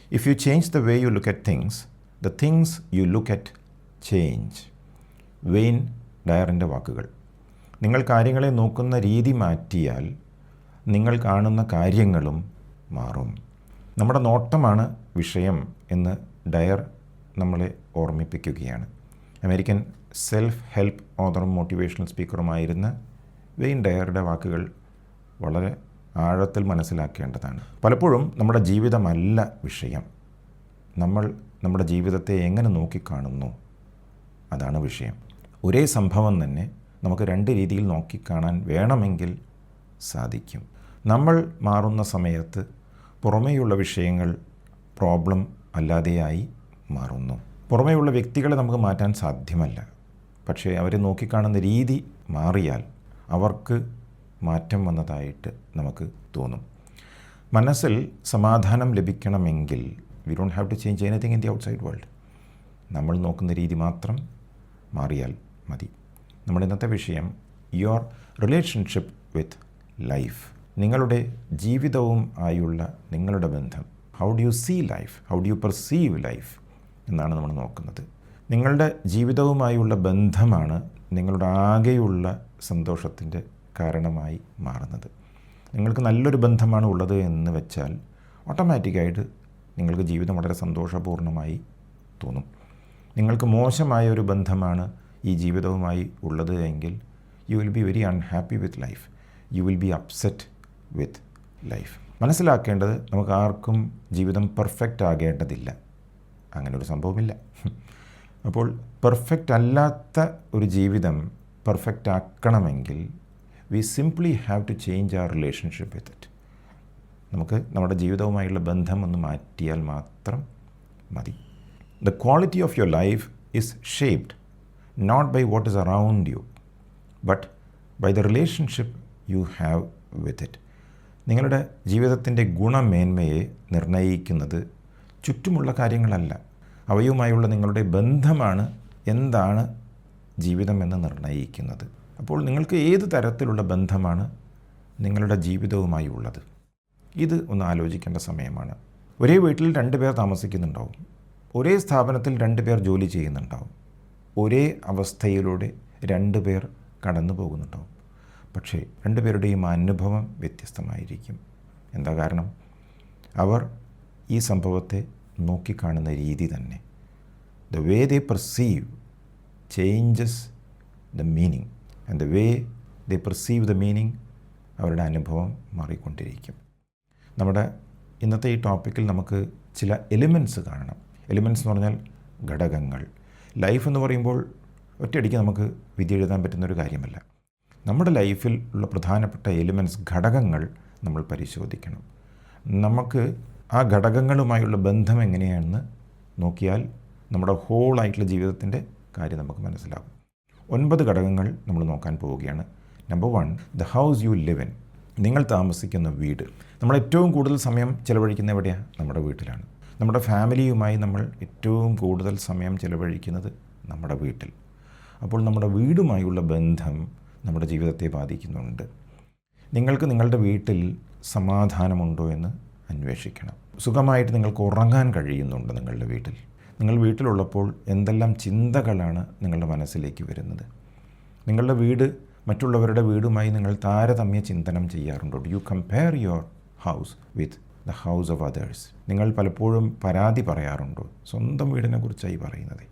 If you change the way you look at things, the things you look at change. Wayne ഡയറിൻ്റെ വാക്കുകൾ. നിങ്ങൾ കാര്യങ്ങളെ നോക്കുന്ന രീതി മാറ്റിയാൽ നിങ്ങൾ കാണുന്ന കാര്യങ്ങളും മാറും. നമ്മുടെ നോട്ടമാണ് വിഷയം എന്ന് ഡയർ നമ്മളെ ഓർമ്മിപ്പിക്കുകയാണ്. അമേരിക്കൻ സെൽഫ് ഹെൽപ്പ് ഓതറും മോട്ടിവേഷണൽ സ്പീക്കറുമായിരുന്ന വെയിൻ ഡയറുടെ വാക്കുകൾ വളരെ ആഴത്തിൽ മനസ്സിലാക്കേണ്ടതാണ്. പലപ്പോഴും നമ്മുടെ ജീവിതമല്ല വിഷയം, നമ്മൾ നമ്മുടെ ജീവിതത്തെ എങ്ങനെ നോക്കിക്കാണുന്നു അതാണ് വിഷയം. ഒരേ സംഭവം തന്നെ നമുക്ക് രണ്ട് രീതിയിൽ നോക്കിക്കാണാൻ വേണമെങ്കിൽ സാധിക്കും. നമ്മൾ മാറുന്ന സമയത്ത് പുറമേയുള്ള വിഷയങ്ങൾ പ്രോബ്ലം അല്ലാതെയായി മാറുന്നു. പുറമേയുള്ള വ്യക്തികളെ നമുക്ക് മാറ്റാൻ സാധ്യമല്ല, പക്ഷേ അവരെ നോക്കിക്കാണുന്ന രീതി മാറിയാൽ അവർക്ക് മാറ്റം വന്നതായിട്ട് നമുക്ക് തോന്നും. മനസ്സിൽ സമാധാനം ലഭിക്കണമെങ്കിൽ we don't have to change anything in the outside world. നമ്മൾ നോക്കുന്ന രീതി മാത്രം മാറിയാൽ മതി. നമ്മുടെ ഇന്നത്തെ വിഷയം യുവർ റിലേഷൻഷിപ്പ് വിത്ത് ലൈഫ്. നിങ്ങളുടെ ജീവിതവും ആയുള്ള നിങ്ങളുടെ ബന്ധം. How do you see life, how do you perceive life എന്നാണ് നമ്മൾ നോക്കുന്നത്. നിങ്ങളുടെ ജീവിതവുമായുള്ള ബന്ധമാണ് നിങ്ങളുടെ ആകെയുള്ള സന്തോഷത്തിൻ്റെ കാരണമായി മാറുന്നത്. നിങ്ങൾക്ക് നല്ലൊരു ബന്ധമാണ് ഉള്ളത് എന്ന് വെച്ചാൽ ഓട്ടോമാറ്റിക്കായിട്ട് നിങ്ങൾക്ക് ജീവിതം വളരെ സന്തോഷപൂർണ്ണമായി തോന്നും. നിങ്ങൾക്ക് മോശമായ ഒരു ബന്ധമാണ് ഈ ജീവിതവുമായി ഉള്ളത് എങ്കിൽ U will be very unhappy with life, U will B upset with life. മനസ്സിലാക്കേണ്ടത് നമുക്ക് ആർക്കും ജീവിതം പെർഫെക്റ്റ് ആകേണ്ടതില്ല, അങ്ങനെ ഒരു സംഭവമില്ല. അപ്പോൾ പെർഫെക്റ്റ് അല്ലാത്ത ഒരു ജീവിതം പെർഫെക്റ്റ് ആക്കണമെങ്കിൽ we simply have to change our relationship with it. നമുക്ക് നമ്മുടെ ജീവിതവുമായുള്ള ബന്ധം ഒന്ന് മാറ്റിയാൽ മാത്രം മതി. The quality of your life is shaped not by what is around you but by the relationship you have with it. നിങ്ങളുടെ ജീവിതത്തിൻ്റെ ഗുണമേന്മയെ നിർണ്ണയിക്കുന്നത് ചുറ്റുമുള്ള കാര്യങ്ങളല്ല, അവയുമായുള്ള നിങ്ങളുടെ ബന്ധമാണ് എന്താണ് ജീവിതമെന്ന് നിർണ്ണയിക്കുന്നത്. അപ്പോൾ നിങ്ങൾക്ക് ഏത് തരത്തിലുള്ള ബന്ധമാണ് നിങ്ങളുടെ ജീവിതവുമായി ഉള്ളത്, ഇത് ഒന്ന് ആലോചിക്കേണ്ട സമയമാണ്. ഒരേ വീട്ടിൽ 2 പേർ താമസിക്കുന്നുണ്ടാവും, ഒരേ സ്ഥാപനത്തിൽ 2 പേർ ജോലി ചെയ്യുന്നുണ്ടാവും, ഒരേ അവസ്ഥയിലൂടെ 2 പേർ കടന്നു പോകുന്നുണ്ടാവും. പക്ഷേ 2 പേരുടെയും അനുഭവം വ്യത്യസ്തമായിരിക്കും. എന്താ കാരണം? അവർ ഈ സംഭവത്തെ നോക്കിക്കാണുന്ന രീതി തന്നെ. The way they perceive changes the meaning and the way they perceive the meaning, അവരുടെ അനുഭവം മാറിക്കൊണ്ടിരിക്കും. നമ്മുടെ ഇന്നത്തെ ഈ ടോപ്പിക്കിൽ നമുക്ക് ചില എലിമെൻറ്റ്സ് കാണണം. എലിമെൻറ്റ്സ് എന്ന് പറഞ്ഞാൽ ഘടകങ്ങൾ. ലൈഫ് എന്ന് പറയുമ്പോൾ ഒറ്റയടിക്ക് നമുക്ക് വിധി എഴുതാൻ പറ്റുന്നൊരു കാര്യമല്ല. നമ്മുടെ ലൈഫിൽ ഉള്ള പ്രധാനപ്പെട്ട എലിമെൻറ്റ്സ്, ഘടകങ്ങൾ നമ്മൾ പരിശോധിക്കണം. നമുക്ക് ആ ഘടകങ്ങളുമായുള്ള ബന്ധം എങ്ങനെയാണെന്ന് നോക്കിയാൽ നമ്മുടെ ഹോളായിട്ടുള്ള ജീവിതത്തിൻ്റെ കാര്യം നമുക്ക് മനസ്സിലാകും. 9 ഘടകങ്ങൾ നമ്മൾ നോക്കാൻ പോവുകയാണ്. Number 1, the house you live in. നിങ്ങൾ താമസിക്കുന്ന വീട്. നമ്മൾ ഏറ്റവും കൂടുതൽ സമയം ചിലവഴിക്കുന്ന എവിടെയാണ്? നമ്മുടെ വീട്ടിലാണ്. നമ്മുടെ ഫാമിലിയുമായി നമ്മൾ ഏറ്റവും കൂടുതൽ സമയം ചിലവഴിക്കുന്നത് നമ്മുടെ വീട്ടിൽ. അപ്പോൾ നമ്മുടെ വീടുമായുള്ള ബന്ധം നമ്മുടെ ജീവിതത്തെ ബാധിക്കുന്നുണ്ട്. നിങ്ങൾക്ക് നിങ്ങളുടെ വീട്ടിൽ സമാധാനമുണ്ടോ എന്ന് അന്വേഷിക്കണം. സുഖമായിട്ട് നിങ്ങൾക്ക് ഉറങ്ങാൻ കഴിയുന്നുണ്ട് നിങ്ങളുടെ വീട്ടിൽ? നിങ്ങൾ വീട്ടിലുള്ളപ്പോൾ എന്തെല്ലാം ചിന്തകളാണ് നിങ്ങളുടെ മനസ്സിലേക്ക് വരുന്നത്? നിങ്ങളുടെ വീട് മറ്റുള്ളവരുടെ വീടുമായി നിങ്ങൾ താരതമ്യ ചിന്തനം ചെയ്യാറുണ്ടോ? Do you compare your house with the house of others? നിങ്ങൾ പലപ്പോഴും പരാതി പറയാറുണ്ടോ? സ്വന്തം വീടിനെ കുറിച്ചായി പറയുന്നത്.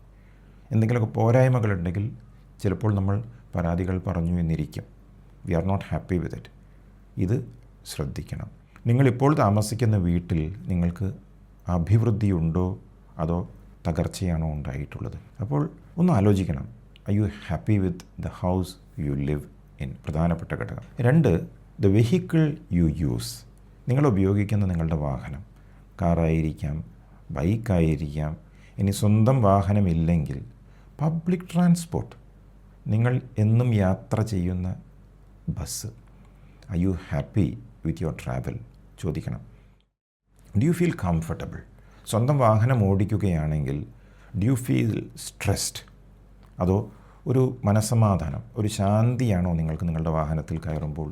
എന്തെങ്കിലുമൊക്കെ പോരായ്മകളുണ്ടെങ്കിൽ ചിലപ്പോൾ നമ്മൾ പരാതികൾ പറഞ്ഞു എന്നിരിക്കും. We are not happy with it. ഇത് ശ്രദ്ധിക്കണം. നിങ്ങളിപ്പോൾ താമസിക്കുന്ന വീട്ടിൽ നിങ്ങൾക്ക് അഭിവൃദ്ധിയുണ്ടോ അതോ തകർച്ചയാണോ ഉണ്ടായിട്ടുള്ളത്? അപ്പോൾ ഒന്ന് ആലോചിക്കണം. R you happy with the house you live in? പ്രധാനപ്പെട്ട ഘടകം. 2, ദ വെഹിക്കിൾ യു യൂസ്. നിങ്ങൾ ഉപയോഗിക്കുന്ന നിങ്ങളുടെ വാഹനം, കാറായിരിക്കാം, ബൈക്കായിരിക്കാം. ഇനി സ്വന്തം വാഹനമില്ലെങ്കിൽ പബ്ലിക് ട്രാൻസ്പോർട്ട്, നിങ്ങൾ എന്നും യാത്ര ചെയ്യുന്ന bus. Are you happy with your travel? ചോദിക്കണം. Do you feel comfortable? സ്വന്തം വാഹനം ഓടിക്കുകയാണെങ്കിൽ ഡു യു ഫീൽ സ്ട്രെസ്ഡ്? അതോ ഒരു മനസ്സമാധാനം, ഒരു ശാന്തിയാണോ നിങ്ങൾക്ക് നിങ്ങളുടെ വാഹനത്തിൽ കയറുമ്പോൾ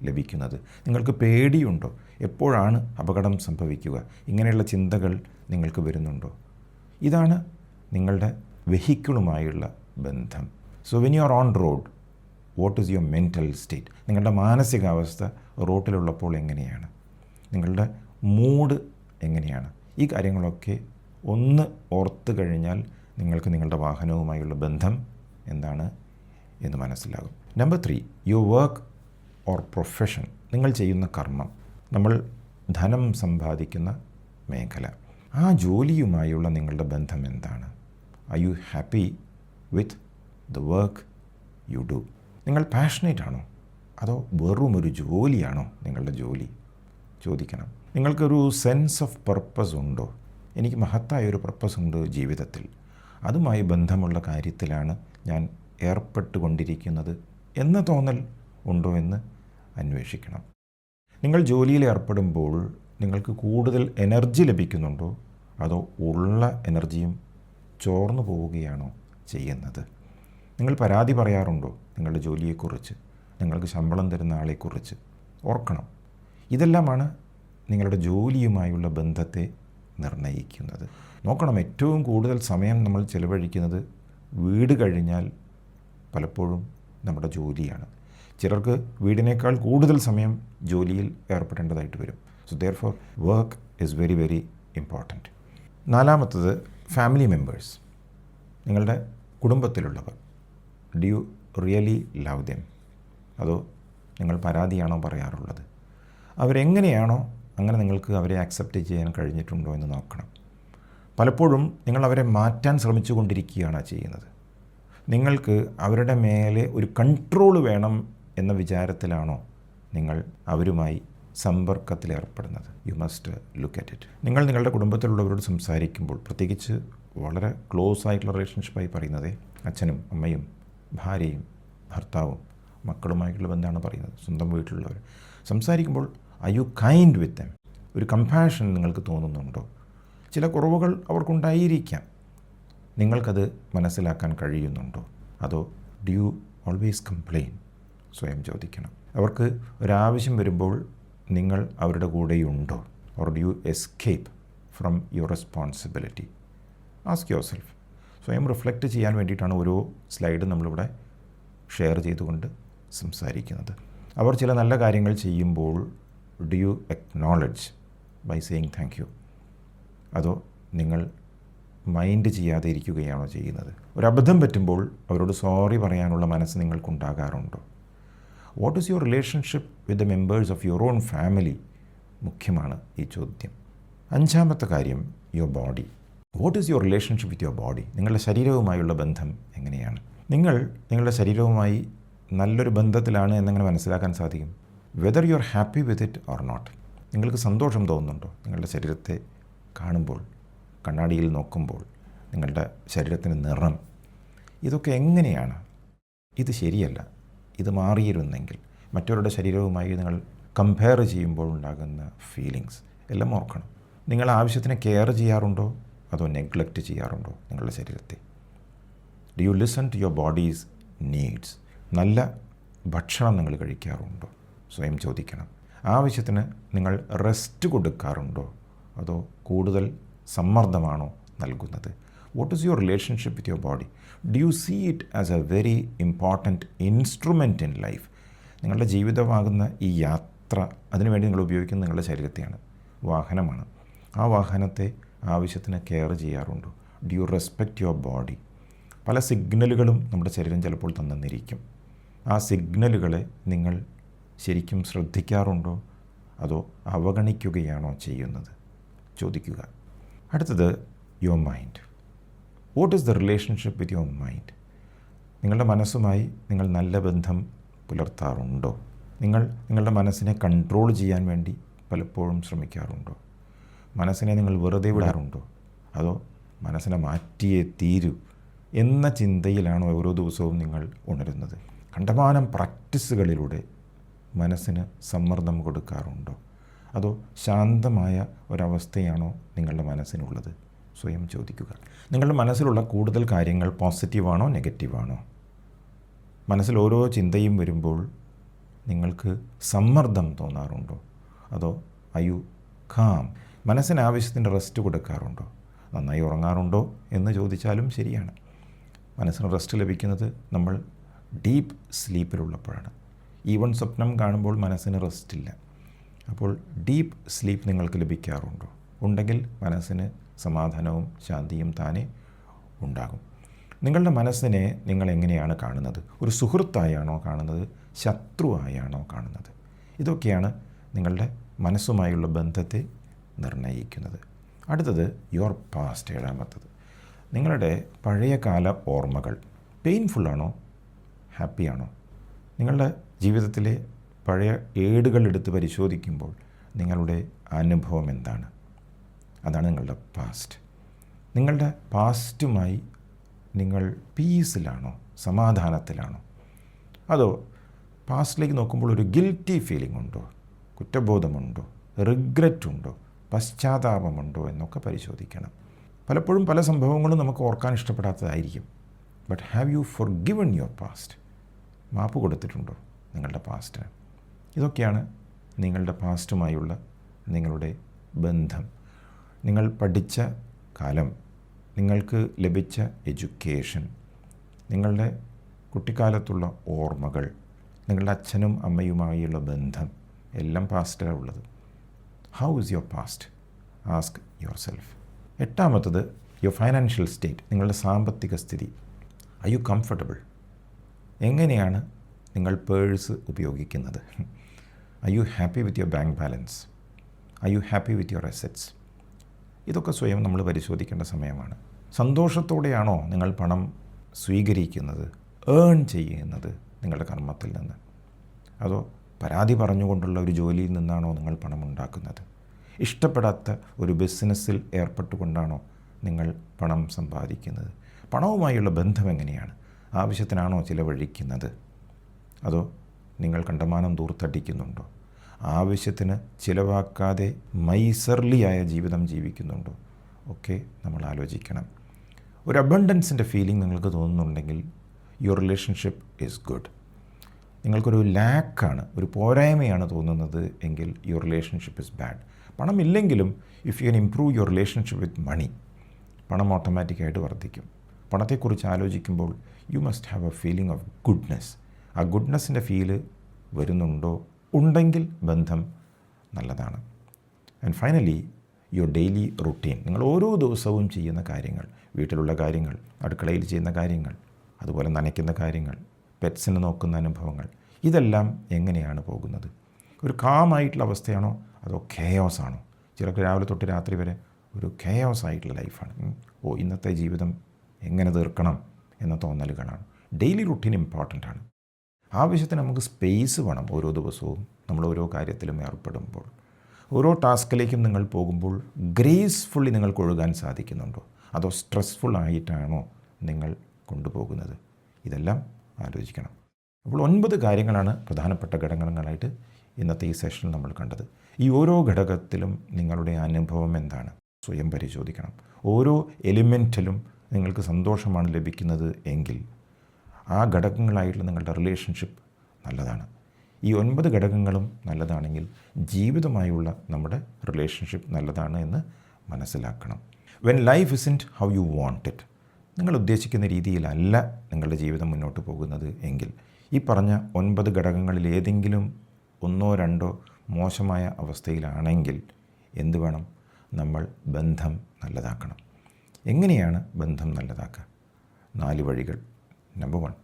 ലഭിക്കുന്നത്? നിങ്ങൾക്ക് പേടിയുണ്ടോ? എപ്പോഴാണ് അപകടം സംഭവിക്കുക? ഇങ്ങനെയുള്ള ചിന്തകൾ നിങ്ങൾക്ക് വരുന്നുണ്ടോ? ഇതാണ് നിങ്ങളുടെ വെഹിക്കിളുമായുള്ള ബന്ധം. So when you are on road, what is your mental state? നിങ്ങളുടെ മാനസികാവസ്ഥ റോട്ടിലുള്ളപ്പോൾ എങ്ങനെയാണ്? നിങ്ങളുടെ മൂഡ് എങ്ങനെയാണ്? ഈ കാര്യങ്ങളൊക്കെ ഒന്ന് ഓർത്ത് കഴിഞ്ഞാൽ നിങ്ങൾക്ക് നിങ്ങളുടെ വാഹനവുമായുള്ള ബന്ധം എന്താണ് എന്ന് മനസ്സിലാകും. Number 3, your work or profession. നിങ്ങൾ ചെയ്യുന്ന കർമ്മം, നമ്മൾ ധനം സമ്പാദിക്കുന്ന മേഖല, ആ ജോലിയുമായുള്ള നിങ്ങളുടെ ബന്ധം എന്താണ്? R you happy with the work you do? നിങ്ങൾ പാഷനേറ്റ് ആണോ? അതോ വെറും ഒരു ജോലിയാണോ നിങ്ങളുടെ ജോലി? ചോദിക്കണം. നിങ്ങൾക്കൊരു സെൻസ് ഓഫ് പർപ്പസ് ഉണ്ടോ? എനിക്ക് മഹത്തായൊരു പർപ്പസ് ഉണ്ട് ജീവിതത്തിൽ, അതുമായി ബന്ധമുള്ള കാര്യത്തിലാണ് ഞാൻ ഏർപ്പെട്ടുകൊണ്ടിരിക്കുന്നത് എന്ന തോന്നൽ ഉണ്ടോ എന്ന് അന്വേഷിക്കണം. നിങ്ങൾ ജോലിയിൽ ഏർപ്പെടുമ്പോൾ നിങ്ങൾക്ക് കൂടുതൽ എനർജി ലഭിക്കുന്നുണ്ടോ? അതോ ഉള്ള എനർജിയും ചോർന്നു പോവുകയാണോ ചെയ്യുന്നത്? നിങ്ങൾ പരാതി പറയാറുണ്ടോ നിങ്ങളുടെ ജോലിയെക്കുറിച്ച്, നിങ്ങൾക്ക് ശമ്പളം തരുന്ന ആളെക്കുറിച്ച്? ഓർക്കണം, ഇതെല്ലാമാണ് നിങ്ങളുടെ ജോലിയുമായുള്ള ബന്ധത്തെ നിർണ്ണയിക്കുന്നത്. നോക്കണം, ഏറ്റവും കൂടുതൽ സമയം നമ്മൾ ചിലവഴിക്കുന്നത് വീട് കഴിഞ്ഞാൽ പലപ്പോഴും നമ്മുടെ ജോലിയാണ്. ചിലർക്ക് വീടിനേക്കാൾ കൂടുതൽ സമയം ജോലിയിൽ ഏർപ്പെടേണ്ടതായിട്ട് വരും. So therefore work is very very important. 4-മത്തത് ഫാമിലി മെമ്പേഴ്സ്, നിങ്ങളുടെ കുടുംബത്തിലുള്ളവർ. Do you really love them? അതോ നിങ്ങൾ പരാതിയാണോ പറയാറുള്ളത്? അവരെങ്ങനെയാണോ അങ്ങനെ നിങ്ങൾക്ക് അവരെ ആക്സെപ്റ്റ് ചെയ്യാൻ കഴിഞ്ഞിട്ടുണ്ടോ എന്ന് നോക്കണം. പലപ്പോഴും നിങ്ങൾ അവരെ മാറ്റാൻ ശ്രമിച്ചു കൊണ്ടിരിക്കുകയാണ് ചെയ്യുന്നത്. നിങ്ങൾക്ക് അവരുടെ മേലെ ഒരു കൺട്രോൾ വേണം എന്ന വിചാരത്തിലാണോ നിങ്ങൾ അവരുമായി സമ്പർക്കത്തിലേർപ്പെടുന്നത്? You must look at it. നിങ്ങൾ നിങ്ങളുടെ കുടുംബത്തിലുള്ളവരോട് സംസാരിക്കുമ്പോൾ, പ്രത്യേകിച്ച് വളരെ ക്ലോസ് ആയിട്ടുള്ള റിലേഷൻഷിപ്പായി പറയുന്നത് അച്ഛനും അമ്മയും ഭാര്യയും ഭർത്താവും മക്കളുമായിട്ടുള്ള ബന്ധമാണ് പറയുന്നത്, സ്വന്തം വീട്ടിലുള്ളവർ സംസാരിക്കുമ്പോൾ ആർ യു കൈൻഡ് വിത്ത് ദം? ഒരു കമ്പാഷൻ നിങ്ങൾക്ക് തോന്നുന്നുണ്ടോ? ചില കുറവുകൾ അവർക്കുണ്ടായിരിക്കാം, നിങ്ങൾക്കത് മനസ്സിലാക്കാൻ കഴിയുന്നുണ്ടോ? അതോ ഡു യു ഓൾവേസ് കംപ്ലെയിൻ? സ്വയം ചോദിക്കണം. അവർക്ക് ഒരാവശ്യം വരുമ്പോൾ നിങ്ങൾ അവരുടെ കൂടെയുണ്ടോ? Or do you escape from your responsibility? Ask yourself. സ്വയം റിഫ്ലക്റ്റ് ചെയ്യാൻ വേണ്ടിയിട്ടാണ് ഓരോ സ്ലൈഡ് നമ്മളിവിടെ ഷെയർ ചെയ്തുകൊണ്ട് സംസാരിക്കുന്നത്. അവർ ചില നല്ല കാര്യങ്ങൾ ചെയ്യുമ്പോൾ do you acknowledge by saying thank you? അതോ നിങ്ങൾ മൈൻഡ് ചെയ്യാതെ ഇരിക്കുകയാണോ ചെയ്യുന്നത്? ഒരു അബദ്ധം പറ്റുമ്പോൾ അവരോട് സോറി പറയാനുള്ള മനസ്സ് നിങ്ങൾക്കുണ്ടാകാറുണ്ടോ? What is your relationship with the members of your own family? മുഖ്യമാണ് ഈ ചോദ്യം. 5-മത്തെ കാര്യം, your body. What is your relationship with your body? നിങ്ങളുടെ ശരീരവുമായുള്ള ബന്ധം എങ്ങനെയാണ്? നിങ്ങൾ നിങ്ങളുടെ ശരീരവുമായി നല്ലൊരു ബന്ധത്തിലാണ് എന്നെങ്ങനെ മനസ്സിലാക്കാൻ സാധിക്കും? Whether you are happy with it or not. നിങ്ങൾക്ക് സന്തോഷം തോന്നുന്നുണ്ടോ നിങ്ങളുടെ ശരീരത്തെ കാണുമ്പോൾ, കണ്ണാടിയിൽ നോക്കുമ്പോൾ, നിങ്ങളുടെ ശരീരത്തിൻ്റെ നിറം? ഇതൊക്കെ എങ്ങനെയാണ്? ഇത് ശരിയല്ല, ഇത് മാറിയിരുന്നെങ്കിൽ, മറ്റവരുടെ ശരീരവുമായി നിങ്ങൾ കമ്പയർ ചെയ്യുമ്പോൾ ഉണ്ടാകുന്ന ഫീലിങ്സ് എല്ലാം ഓർക്കണം. നിങ്ങൾ ആവശ്യത്തിന് കെയർ ചെയ്യാറുണ്ടോ അതോ നെഗ്ലക്റ്റ് ചെയ്യാറുണ്ടോ നിങ്ങളുടെ ശരീരത്തെ? Do you listen to your body's needs? നല്ല ഭക്ഷണം നിങ്ങൾ കഴിക്കാറുണ്ടോ? സ്വയം ചോദിക്കണം. ആവശ്യത്തിന് നിങ്ങൾ റെസ്റ്റ് കൊടുക്കാറുണ്ടോ അതോ കൂടുതൽ സമ്മർദ്ദമാണോ നൽകുന്നത്? What is your relationship with your body? Do you see it as a very important instrument in life? നിങ്ങളുടെ ജീവിതമാകുന്ന ഈ യാത്ര, അതിനുവേണ്ടി നിങ്ങൾ ഉപയോഗിക്കുന്ന നിങ്ങളുടെ ശരീരത്തെയാണ്, വാഹനമാണ്. ആ വാഹനത്തെ ആവശ്യത്തിന് കെയർ ചെയ്യാറുണ്ടോ? Do you respect your body? പല സിഗ്നലുകളും നമ്മുടെ ശരീരം ചിലപ്പോൾ തന്നിരിക്കും. ആ സിഗ്നലുകളെ നിങ്ങൾ ശരിക്കും ശ്രദ്ധിക്കാറുണ്ടോ അതോ അവഗണിക്കുകയാണോ ചെയ്യുന്നത്? ചോദിക്കുക. അടുത്തത്, your mind. What is the relationship with your mind? നിങ്ങളുടെ മനസ്സുമായി നിങ്ങൾ നല്ല ബന്ധം പുലർത്താറുണ്ടോ? നിങ്ങൾ നിങ്ങളുടെ മനസ്സിനെ കൺട്രോൾ ചെയ്യാൻ വേണ്ടി പലപ്പോഴും ശ്രമിക്കാറുണ്ടോ? മനസ്സിനെ നിങ്ങൾ വെറുതെ വിടാറുണ്ടോ അതോ മനസ്സിനെ മാറ്റിയേ തീരൂ എന്ന ചിന്തയിലാണോ ഓരോ ദിവസവും നിങ്ങൾ ഉണരുന്നത്? കണ്ടമാനം പ്രാക്ടീസുകളിലൂടെ മനസ്സിന് സമ്മർദ്ദം കൊടുക്കാറുണ്ടോ അതോ ശാന്തമായ ഒരവസ്ഥയാണോ നിങ്ങളുടെ മനസ്സിനുള്ളത്? സ്വയം ചോദിക്കുക. നിങ്ങളുടെ മനസ്സിലുള്ള കൂടുതൽ കാര്യങ്ങൾ പോസിറ്റീവാണോ നെഗറ്റീവാണോ? മനസ്സിൽ ഓരോ ചിന്തയും വരുമ്പോൾ നിങ്ങൾക്ക് സമ്മർദ്ദം തോന്നാറുണ്ടോ അതോ യു കാം? മനസ്സിന് ആവശ്യത്തിൻ്റെ റെസ്റ്റ് കൊടുക്കാറുണ്ടോ? നന്നായി ഉറങ്ങാറുണ്ടോ എന്ന് ചോദിച്ചാലും ശരിയാണ്. മനസ്സിന് റെസ്റ്റ് ലഭിക്കുന്നത് നമ്മൾ ഡീപ്പ് സ്ലീപ്പിലുള്ളപ്പോഴാണ്. ഈവൻ സ്വപ്നം കാണുമ്പോൾ മനസ്സിന് റെസ്റ്റില്ല. അപ്പോൾ ഡീപ്പ് സ്ലീപ്പ് നിങ്ങൾക്ക് ലഭിക്കാറുണ്ടോ? ഉണ്ടെങ്കിൽ മനസ്സിന് സമാധാനവും ശാന്തിയും താനെ ഉണ്ടാകും. നിങ്ങളുടെ മനസ്സിനെ നിങ്ങൾ എങ്ങനെയാണ് കാണുന്നത്? ഒരു സുഹൃത്തായാണോ കാണുന്നത്? ശത്രുവായാണോ കാണുന്നത്? ഇതൊക്കെയാണ് നിങ്ങളുടെ മനസ്സുമായുള്ള ബന്ധത്തെ നിർണ്ണയിക്കുന്നത്. അടുത്തത് യുവർ പാസ്റ്റ്. 7-ാമത്തത്, നിങ്ങളുടെ പഴയകാല ഓർമ്മകൾ പെയിൻഫുള്ളാണോ ഹാപ്പിയാണോ? നിങ്ങളുടെ ജീവിതത്തിലെ പഴയ ഏടുകൾ എടുത്ത് പരിശോധിക്കുമ്പോൾ നിങ്ങളുടെ അനുഭവം എന്താണ്? അതാണ് നിങ്ങളുടെ പാസ്റ്റ്. നിങ്ങളുടെ പാസ്റ്റുമായി നിങ്ങൾ പീസിലാണോ, സമാധാനത്തിലാണോ? അതോ പാസ്റ്റിലേക്ക് നോക്കുമ്പോൾ ഒരു ഗിൽറ്റി ഫീലിംഗ് ഉണ്ടോ, കുറ്റബോധമുണ്ടോ, റിഗ്രറ്റ് ഉണ്ടോ, പശ്ചാത്താപമുണ്ടോ എന്നൊക്കെ പരിശോധിക്കണം. പലപ്പോഴും പല സംഭവങ്ങളും നമുക്ക് ഓർക്കാൻ ഇഷ്ടപ്പെടാത്തതായിരിക്കും. But have you forgiven your past? മാപ്പ് കൊടുത്തിട്ടുണ്ടോ നിങ്ങളുടെ പാസ്റ്റിന്? ഇതൊക്കെയാണ് നിങ്ങളുടെ പാസ്റ്റുമായുള്ള നിങ്ങളുടെ ബന്ധം. നിങ്ങൾ പഠിച്ച കാലം, നിങ്ങൾക്ക് ലഭിച്ച എഡ്യൂക്കേഷൻ, നിങ്ങളുടെ കുട്ടിക്കാലത്തുള്ള ഓർമ്മകൾ, നിങ്ങളുടെ അച്ഛനും അമ്മയുമായുള്ള ബന്ധം എല്ലാം പാസ്റ്റിലാണ് ഉള്ളത്. How is your past? Ask yourself. 8-ാമത്തത് യുവർ ഫൈനാൻഷ്യൽ സ്റ്റേറ്റ്, നിങ്ങളുടെ സാമ്പത്തിക സ്ഥിതി. Are you comfortable? എങ്ങനെയാണ് നിങ്ങൾ പേഴ്സ് ഉപയോഗിക്കുന്നത്? Are you happy with your bank balance? Are you happy with your assets? ഇതൊക്കെ സ്വയം നമ്മൾ പരിശോധിക്കേണ്ട സമയമാണ്. സന്തോഷത്തോടെയാണോ നിങ്ങൾ പണം സ്വീകരിക്കുന്നത്, ഏൺ ചെയ്യുന്നത് നിങ്ങളുടെ കർമ്മത്തിൽ നിന്ന്? അതോ പരാതി പറഞ്ഞുകൊണ്ടുള്ള ഒരു ജോലിയിൽ നിന്നാണോ നിങ്ങൾ പണം ഉണ്ടാക്കുന്നത്? ഇഷ്ടപ്പെടാത്ത ഒരു ബിസിനസ്സിൽ ഏർപ്പെട്ടുകൊണ്ടാണോ നിങ്ങൾ പണം സമ്പാദിക്കുന്നത്? പണവുമായുള്ള ബന്ധം എങ്ങനെയാണ്? ആവശ്യത്തിനാണോ ചിലവഴിക്കുന്നത്? അതോ നിങ്ങൾ കണ്ടമാനം ദൂർത്തടിക്കുന്നുണ്ടോ? ആവശ്യത്തിന് ചിലവാക്കാതെ മൈസർലിയായ ജീവിതം ജീവിക്കുന്നുണ്ടോ? ഒക്കെ നമ്മൾ ആലോചിക്കണം. ഒരു അബണ്ടൻസിൻ്റെ ഫീലിംഗ് നിങ്ങൾക്ക് തോന്നുന്നുണ്ടെങ്കിൽ യുവർ റിലേഷൻഷിപ്പ് ഈസ് ഗുഡ്. നിങ്ങൾക്കൊരു ലാക്കാണ്, ഒരു പോരായ്മയാണ് തോന്നുന്നത് എങ്കിൽ യുവർ റിലേഷൻഷിപ്പ് ഇസ് ബാഡ്. പണമില്ലെങ്കിലും if you can improve your relationship with money, പണം ഓട്ടോമാറ്റിക്കായിട്ട് വർദ്ധിക്കും. പണത്തെക്കുറിച്ച് ആലോചിക്കുമ്പോൾ you must have a feeling of goodness. ആ ഗുഡ്നെസ്സിൻ്റെ ഫീല് വരുന്നുണ്ടോ? ഉണ്ടെങ്കിൽ ബന്ധം നല്ലതാണ്. And finally your daily routine, നിങ്ങൾ ഓരോ ദിവസവും ചെയ്യുന്ന കാര്യങ്ങൾ, വീട്ടിലുള്ള കാര്യങ്ങൾ, അടുക്കളയിൽ ചെയ്യുന്ന കാര്യങ്ങൾ, അതുപോലെ നനയ്ക്കുന്ന കാര്യങ്ങൾ, പെറ്റ്സിനെ നോക്കുന്ന അനുഭവങ്ങൾ, ഇതെല്ലാം എങ്ങനെയാണ് പോകുന്നത്? ഒരു കാമായിട്ടുള്ള അവസ്ഥയാണോ അതോ കെയോസ് ആണോ? ചിലർക്ക് രാവിലെ തൊട്ട് രാത്രി വരെ ഒരു കെയോസ് ആയിട്ടുള്ള ലൈഫാണ്. ഇന്നത്തെ ജീവിതം എങ്ങനെ തീർക്കണം എന്ന തോന്നലുകളാണ്. ഡെയിലി റുട്ടീൻ ഇമ്പോർട്ടൻ്റ് ആണ്. ആവശ്യത്തിന് നമുക്ക് സ്പേസ് വേണം. ഓരോ ദിവസവും നമ്മൾ ഓരോ കാര്യത്തിലും ഏർപ്പെടുമ്പോൾ, ഓരോ ടാസ്കിലേക്കും നിങ്ങൾ പോകുമ്പോൾ ഗ്രേസ്ഫുള്ളി നിങ്ങൾക്ക് ഒഴുകാൻ സാധിക്കുന്നുണ്ടോ? അതോ സ്ട്രെസ്ഫുൾ ആയിട്ടാണോ നിങ്ങൾ കൊണ്ടുപോകുന്നത്? ഇതെല്ലാം ആലോചിക്കണം. അപ്പോൾ 9 കാര്യങ്ങളാണ് പ്രധാനപ്പെട്ട ഘടകങ്ങളായിട്ട് ഇന്നത്തെ ഈ സെഷനിൽ നമ്മൾ കണ്ടത്. ഈ ഓരോ ഘടകത്തിലും നിങ്ങളുടെ അനുഭവം എന്താണ് സ്വയം പരിശോധിക്കണം. ഓരോ എലിമെൻറ്റിലും നിങ്ങൾക്ക് സന്തോഷമാണ് ലഭിക്കുന്നത് എങ്കിൽ ആ ഘടകങ്ങളായിട്ടുള്ള നിങ്ങളുടെ റിലേഷൻഷിപ്പ് നല്ലതാണ്. ഈ 9 ഘടകങ്ങളും നല്ലതാണെങ്കിൽ ജീവിതമായുള്ള നമ്മുടെ റിലേഷൻഷിപ്പ് നല്ലതാണ് എന്ന് മനസ്സിലാക്കണം. When life isn't how you want it, നിങ്ങൾ ഉദ്ദേശിക്കുന്ന രീതിയിലല്ല നിങ്ങളുടെ ജീവിതം മുന്നോട്ട് പോകുന്നത് എങ്കിൽ ഈ പറഞ്ഞ 9 ഘടകങ്ങളിൽ ഏതെങ്കിലും 1-2 മോശമായ അവസ്ഥയിലാണെങ്കിൽ എന്ത് വേണം? നമ്മൾ ബന്ധം നല്ലതാക്കണം. എങ്ങനെയാണ് ബന്ധം നല്ലതാക്കുക? 4 വഴികൾ. Number 1,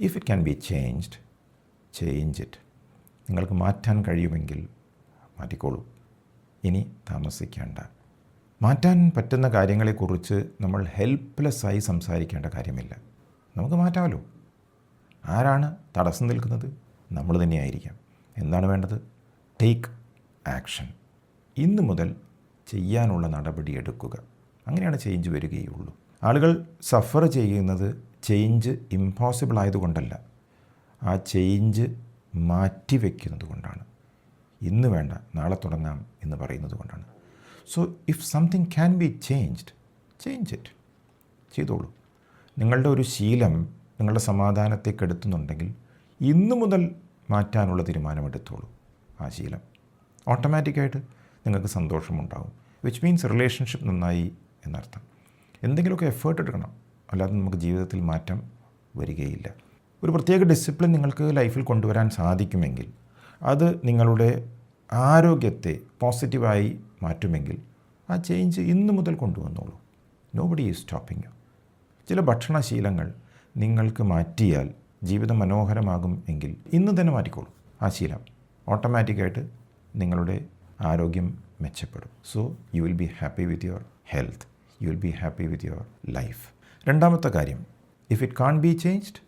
if it can be changed, change it. നിങ്ങൾക്ക് മാറ്റാൻ കഴിയുമെങ്കിൽ മാറ്റിക്കോളൂ. ഇനി താമസിക്കേണ്ട. മാറ്റാൻ പറ്റുന്ന കാര്യങ്ങളെക്കുറിച്ച് നമ്മൾ ഹെൽപ്ലെസ്സായി സംസാരിക്കേണ്ട കാര്യമില്ല. നമുക്ക് മാറ്റാമല്ലോ. ആരാണ് തടസ്സം നിൽക്കുന്നത്? നമ്മൾ തന്നെയായിരിക്കാം. എന്താണ് വേണ്ടത്? Take action. ഇന്ന് മുതൽ ചെയ്യാനുള്ള നടപടി എടുക്കുക. അങ്ങനെയാണ് ചേഞ്ച് വരികയുള്ളൂ. ആളുകൾ സഫർ ചെയ്യുന്നത് ചേഞ്ച് ഇമ്പോസിബിൾ ആയതുകൊണ്ടല്ല, ആ ചേഞ്ച് മാറ്റിവെക്കുന്നത് കൊണ്ടാണ്. ഇന്ന് വേണ്ട, നാളെ തുടങ്ങാം എന്ന് പറയുന്നത് കൊണ്ടാണ്. So if something can be changed, change it. ചെയ്തോളൂ. നിങ്ങളുടെ ഒരു ശീലം നിങ്ങളുടെ സമാധാനത്തെ കെടുത്തുന്നുണ്ടെങ്കിൽ ഇന്നു മുതൽ മാറ്റാനുള്ള തീരുമാനമെടുത്തോളൂ. ആ ശീലം ഓട്ടോമാറ്റിക്കായിട്ട് നിങ്ങൾക്ക് സന്തോഷമുണ്ടാകും. വിച്ച് മീൻസ് റിലേഷൻഷിപ്പ് നന്നായി എന്നർത്ഥം. എന്തെങ്കിലുമൊക്കെ എഫേർട്ട് എടുക്കണം, അല്ലാതെ നമുക്ക് ജീവിതത്തിൽ മാറ്റം വരികയില്ല. ഒരു പ്രത്യേക ഡിസിപ്ലിൻ നിങ്ങൾക്ക് ലൈഫിൽ കൊണ്ടുവരാൻ സാധിക്കുമെങ്കിൽ അത് നിങ്ങളുടെ ആരോഗ്യത്തെ പോസിറ്റീവായി മാറ്റുമെങ്കിൽ ആ ചേഞ്ച് ഇന്ന് മുതൽ കൊണ്ടുവന്നോളൂ. Nobody is stopping you. ചില ഭക്ഷണശീലങ്ങൾ നിങ്ങൾക്ക് മാറ്റിയാൽ ജീവിതം മനോഹരമാകും എങ്കിൽ ഇന്ന് തന്നെ മാറ്റിക്കോളൂ. ആ ശീലം ഓട്ടോമാറ്റിക്കായിട്ട് നിങ്ങളുടെ ആരോഗ്യം മെച്ചപ്പെടും. So you will be happy with your health, you will be happy with your life. രണ്ടാമത്തെ കാര്യം, if it can't be changed,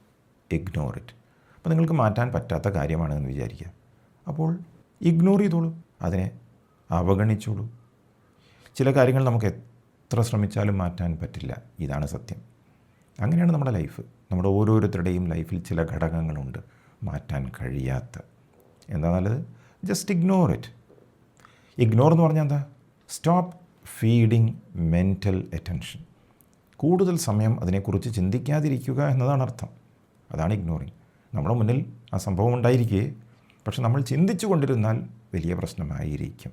ignore it. അപ്പോൾ നിങ്ങൾക്ക് മാറ്റാൻ പറ്റാത്ത കാര്യമാണെന്ന് വിചാരിക്കുക. അപ്പോൾ ഇഗ്നോർ ചെയ്തോളൂ, അതിനെ അവഗണിച്ചോളൂ. ചില കാര്യങ്ങൾ നമുക്ക് എത്ര ശ്രമിച്ചാലും മാറ്റാൻ പറ്റില്ല, ഇതാണ് സത്യം. അങ്ങനെയാണ് നമ്മുടെ ലൈഫ്. നമ്മുടെ ഓരോരുത്തരുടെയും ലൈഫിൽ ചില ഘടകങ്ങളുണ്ട് മാറ്റാൻ കഴിയാത്ത. എന്താ നല്ലത്? Just ignore it. ഇഗ്നോർ എന്ന് പറഞ്ഞാൽ എന്താ? Stop feeding mental attention. കൂടുതൽ സമയം അതിനെക്കുറിച്ച് ചിന്തിക്കാതിരിക്കുക എന്നതാണ് അർത്ഥം. അതാണ് ഇഗ്നോറിങ്. നമ്മുടെ മുന്നിൽ ആ സംഭവം ഉണ്ടായിരിക്കേ, പക്ഷെ നമ്മൾ ചിന്തിച്ചു കൊണ്ടിരുന്നാൽ വലിയ പ്രശ്നമായിരിക്കും.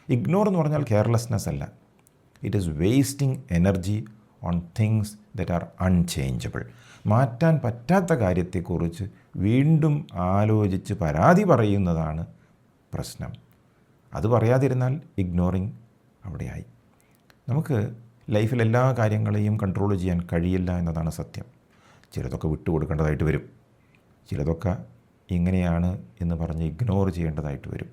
ഇഗ്നോർ എന്ന് പറഞ്ഞാൽ കെയർലെസ്നെസ് അല്ല. It is wasting energy on things that are unchangeable. മാറ്റാൻ പറ്റാത്ത കാര്യത്തെക്കുറിച്ച് വീണ്ടും ആലോചിച്ച് പരാതി പറയുന്നതാണ് പ്രശ്നം. അത് പറയാതിരുന്നാൽ ഇഗ്നോറിങ് അവിടെയായി. നമുക്ക് ലൈഫിൽ എല്ലാ കാര്യങ്ങളെയും കൺട്രോൾ ചെയ്യാൻ കഴിയില്ല എന്നതാണ് സത്യം. ചിലതൊക്കെ വിട്ടുകൊടുക്കേണ്ടതായിട്ട് വരും, ചിലതൊക്കെ ഇങ്ങനെയാണ് എന്ന് പറഞ്ഞ് ഇഗ്നോർ ചെയ്യേണ്ടതായിട്ട് വരും.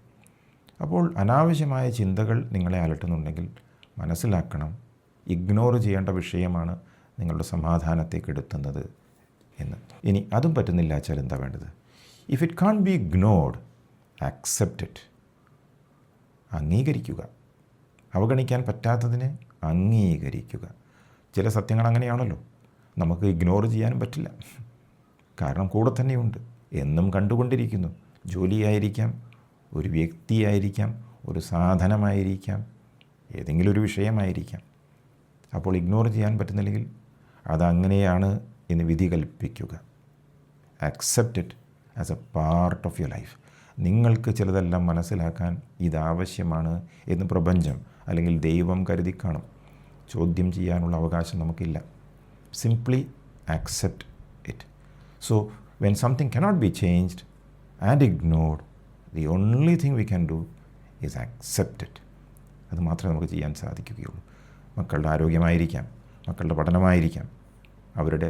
അപ്പോൾ അനാവശ്യമായ ചിന്തകൾ നിങ്ങളെ അലട്ടുന്നുണ്ടെങ്കിൽ മനസ്സിലാക്കണം, ഇഗ്നോർ ചെയ്യേണ്ട വിഷയമാണ് നിങ്ങളുടെ സമാധാനത്തെ കെടുത്തുന്നത് എന്ന്. ഇനി അതും പറ്റുന്നില്ല വെച്ചാൽ എന്താ വേണ്ടത്? If it can't be ignored, accept it. അംഗീകരിക്കുക. അവഗണിക്കാൻ പറ്റാത്തതിനെ അംഗീകരിക്കുക. ചില സത്യങ്ങൾ അങ്ങനെയാണല്ലോ, നമുക്ക് ഇഗ്നോർ ചെയ്യാനും പറ്റില്ല. കാരണം കൂടെ തന്നെയുണ്ട്, എന്നും കണ്ടുകൊണ്ടിരിക്കുന്നു. ജോലിയായിരിക്കാം, ഒരു വ്യക്തിയായിരിക്കാം, ഒരു സാധനമായിരിക്കാം, ഏതെങ്കിലും ഒരു വിഷയമായിരിക്കാം. അപ്പോൾ ഇഗ്നോർ ചെയ്യാൻ പറ്റുന്നില്ലെങ്കിൽ അതങ്ങനെയാണ് എന്ന് വിധി കൽപ്പിക്കുക. Accept it as a part of your life. നിങ്ങൾക്ക് ചിലതെല്ലാം മനസ്സിലാക്കാൻ ഇതാവശ്യമാണ് എന്ന് പ്രപഞ്ചം അല്ലെങ്കിൽ ദൈവം കരുതി കാണും. ചോദ്യം ചെയ്യാനുള്ള അവകാശം നമുക്കില്ല. Simply accept it. So when something cannot be changed and ignored, the only thing we can do is accept it. അത് മാത്രമേ നമുക്ക് ചെയ്യാൻ സാധിക്കുകയുള്ളൂ. മക്കളുടെ ആരോഗ്യമായിരിക്കാം, മക്കളുടെ പഠനമായിരിക്കാം, അവരുടെ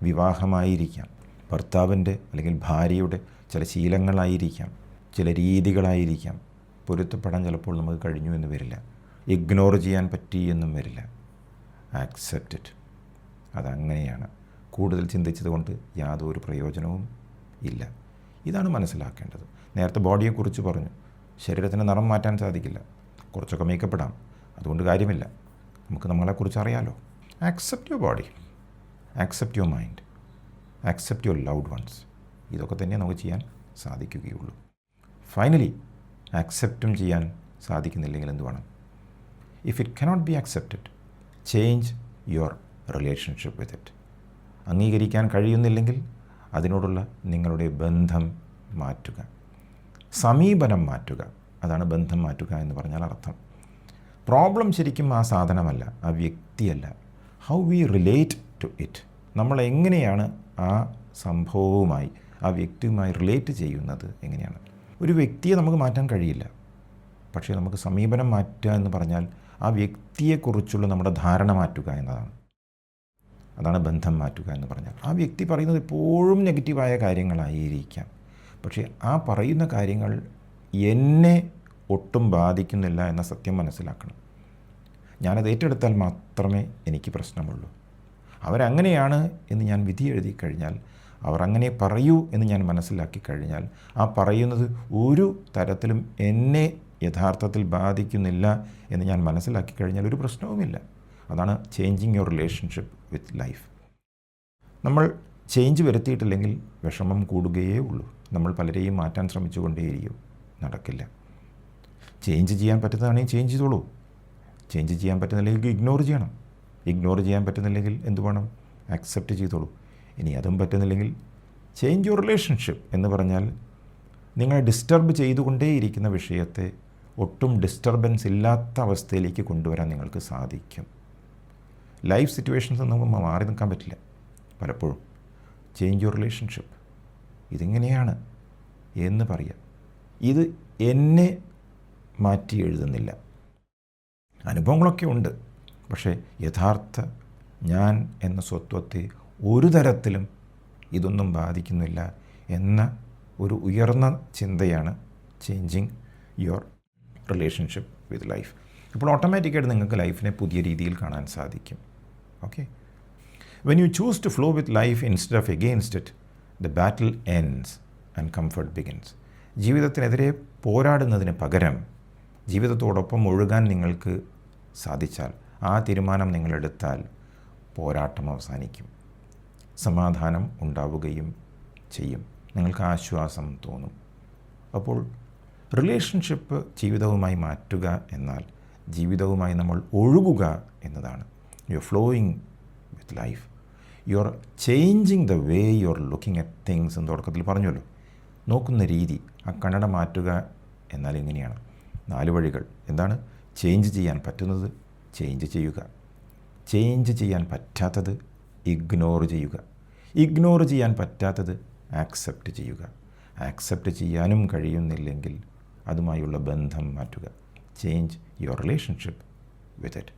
വിവാഹമായിരിക്കാം, ഭർത്താവിൻ്റെ അല്ലെങ്കിൽ ഭാര്യയുടെ ചില ശീലങ്ങളായിരിക്കാം, ചില രീതികളായിരിക്കാം. പൊരുത്തപ്പെടാൻ ചിലപ്പോൾ നമുക്ക് കഴിഞ്ഞു എന്ന് വരില്ല, ഇഗ്നോർ ചെയ്യാൻ പറ്റി എന്നും വരില്ല. Accept it. അതങ്ങനെയാണ്. കൂടുതൽ ചിന്തിച്ചത് കൊണ്ട് യാതൊരു പ്രയോജനവും ഇല്ല. ഇതാണ് മനസ്സിലാക്കേണ്ടത്. നേരത്തെ ബോഡിയെക്കുറിച്ച് പറഞ്ഞു. ശരീരത്തിന് നിറം മാറ്റാൻ സാധിക്കില്ല, കുറച്ചൊക്കെ മേക്കപ്പ് ഇടാം, അതുകൊണ്ട് കാര്യമില്ല. നമുക്ക് നമ്മളെക്കുറിച്ച് അറിയാലോ. Accept your body, accept your mind, accept your loved once. ഇതൊക്കെ തന്നെ നമുക്ക് ചെയ്യാൻ സാധിക്കുകയുള്ളൂ. ഫൈനലി, ആക്സെപ്റ്റും ചെയ്യാൻ സാധിക്കുന്നില്ലെങ്കിൽ എന്ത് വേണം? If it cannot be accepted, change your relationship with it. അംഗീകരിക്കാൻ കഴിയുന്നില്ലെങ്കിൽ അതിനോടുള്ള നിങ്ങളുടെ ബന്ധം മാറ്റുക, സമീപനം മാറ്റുക. അതാണ് ബന്ധം മാറ്റുക എന്ന് പറഞ്ഞാൽ അർത്ഥം. പ്രോബ്ലം ശരിക്കും ആ സാധനമല്ല, ആ വ്യക്തിയല്ല. How we relate to it. നമ്മൾ എങ്ങനെയാണ് ആ സംഭവവുമായി, ആ വ്യക്തിയുമായി റിലേറ്റ് ചെയ്യുന്നത് എങ്ങനെയാണ്. ഒരു വ്യക്തിയെ നമുക്ക് മാറ്റാൻ കഴിയില്ല, പക്ഷേ നമുക്ക് സമീപനം മാറ്റുക എന്ന് പറഞ്ഞാൽ ആ വ്യക്തിയെക്കുറിച്ചുള്ള നമ്മുടെ ധാരണ മാറ്റുക എന്നതാണ്. അതാണ് ബന്ധം മാറ്റുക എന്ന് പറഞ്ഞാൽ. ആ വ്യക്തി പറയുന്നത് എപ്പോഴും നെഗറ്റീവായ കാര്യങ്ങളായിരിക്കാം, പക്ഷേ ആ പറയുന്ന കാര്യങ്ങൾ എന്നെ ഒട്ടും ബാധിക്കുന്നില്ല എന്ന സത്യം മനസ്സിലാക്കണം. ഞാനത് ഏറ്റെടുത്താൽ മാത്രമേ എനിക്ക് പ്രശ്നമുള്ളൂ. അവരങ്ങനെയാണ് എന്ന് ഞാൻ വിധി എഴുതി കഴിഞ്ഞാൽ, അവർ അങ്ങനെ പറയൂ എന്ന് ഞാൻ മനസ്സിലാക്കി കഴിഞ്ഞാൽ, ആ പറയുന്നത് ഒരു തരത്തിലും എന്നെ യഥാർത്ഥത്തിൽ ബാധിക്കുന്നില്ല എന്ന് ഞാൻ മനസ്സിലാക്കി കഴിഞ്ഞാൽ ഒരു പ്രശ്നവുമില്ല. അതാണ് changing your relationship with life. നമ്മൾ ചേഞ്ച് വരുത്തിയിട്ടില്ലെങ്കിൽ വിഷമം കൂടുകയേ ഉള്ളൂ. നമ്മൾ പലരെയും മാറ്റാൻ ശ്രമിച്ചുകൊണ്ടേയിരിക്കും, നടക്കില്ല. ചേഞ്ച് ചെയ്യാൻ പറ്റുന്നതാണെങ്കിൽ ചേഞ്ച് ചെയ്തോളൂ. ചേഞ്ച് ചെയ്യാൻ പറ്റുന്നില്ലെങ്കിൽ ഇഗ്നോർ ചെയ്യണം. ഇഗ്നോർ ചെയ്യാൻ പറ്റുന്നില്ലെങ്കിൽ എന്ത് വേണം? ആക്സെപ്റ്റ് ചെയ്തോളൂ. ഇനി അതും പറ്റുന്നില്ലെങ്കിൽ ചേഞ്ച് യുവർ റിലേഷൻഷിപ്പ് എന്ന് പറഞ്ഞാൽ നിങ്ങളെ ഡിസ്റ്റർബ് ചെയ്തുകൊണ്ടേയിരിക്കുന്ന വിഷയത്തെ ഒട്ടും ഡിസ്റ്റർബൻസ് ഇല്ലാത്ത അവസ്ഥയിലേക്ക് കൊണ്ടുവരാൻ നിങ്ങൾക്ക് സാധിക്കും. ലൈഫ് സിറ്റുവേഷൻസ് നമുക്ക് മാറി നിൽക്കാൻ പറ്റില്ല പലപ്പോഴും. Change your relationship. ഇതിങ്ങനെയാണ് എന്ന് പറയാം. ഇത് എന്നെ മാറ്റി എഴുതുന്നില്ല. അനുഭവങ്ങളൊക്കെ ഉണ്ട്, പക്ഷേ യഥാർത്ഥ ഞാൻ എന്ന സ്വത്വത്തെ ഒരു തരത്തിലും ഇതൊന്നും ബാധിക്കുന്നില്ല എന്ന ഒരു ഉയർന്ന ചിന്തയാണ് changing your relationship with life. അപ്പോൾ ഓട്ടോമാറ്റിക്കായിട്ട് നിങ്ങൾക്ക് ലൈഫിനെ പുതിയ രീതിയിൽ കാണാൻ സാധിക്കും. Okay, when you choose to flow with life instead of against it, the battle ends and comfort begins. ജീവിതത്തിനെതിരെ പോരാടുന്നതിന് പകരം ജീവിതത്തോടൊപ്പം ഒഴുകാൻ നിങ്ങൾക്ക് സാധിച്ചാൽ, ആ തീരുമാനം നിങ്ങളെടുത്താൽ, പോരാട്ടം അവസാനിക്കും, സമാധാനം ഉണ്ടാവുകയും ചെയ്യും, നിങ്ങൾക്ക് ആശ്വാസം തോന്നും. അപ്പോൾ റിലേഷൻഷിപ്പ് ജീവിതവുമായി മാറ്റുക എന്നാൽ ജീവിതവുമായി നമ്മൾ ഒഴുകുക എന്നതാണ്. You are flowing with life, you are changing the way you are looking at things എന്ന് തുടക്കത്തിൽ പറഞ്ഞല്ലോ. നോക്കുന്ന രീതി, ആ കണ്ണട മാറ്റുക എന്നാൽ ഇങ്ങനെയാണ്. 4 വഴികൾ. എന്താണ്? ചേഞ്ച് ചെയ്യാൻ പറ്റുന്നത് ചേഞ്ച് ചെയ്യുക, ചേഞ്ച് ചെയ്യാൻ പറ്റാത്തത് ഇഗ്നോർ ചെയ്യുക, ഇഗ്നോർ ചെയ്യാൻ പറ്റാത്തത് ആക്സെപ്റ്റ് ചെയ്യുക, ആക്സെപ്റ്റ് ചെയ്യാനും കഴിയുന്നില്ലെങ്കിൽ അതുമായുള്ള ബന്ധം മാറ്റുക. Change your relationship with it.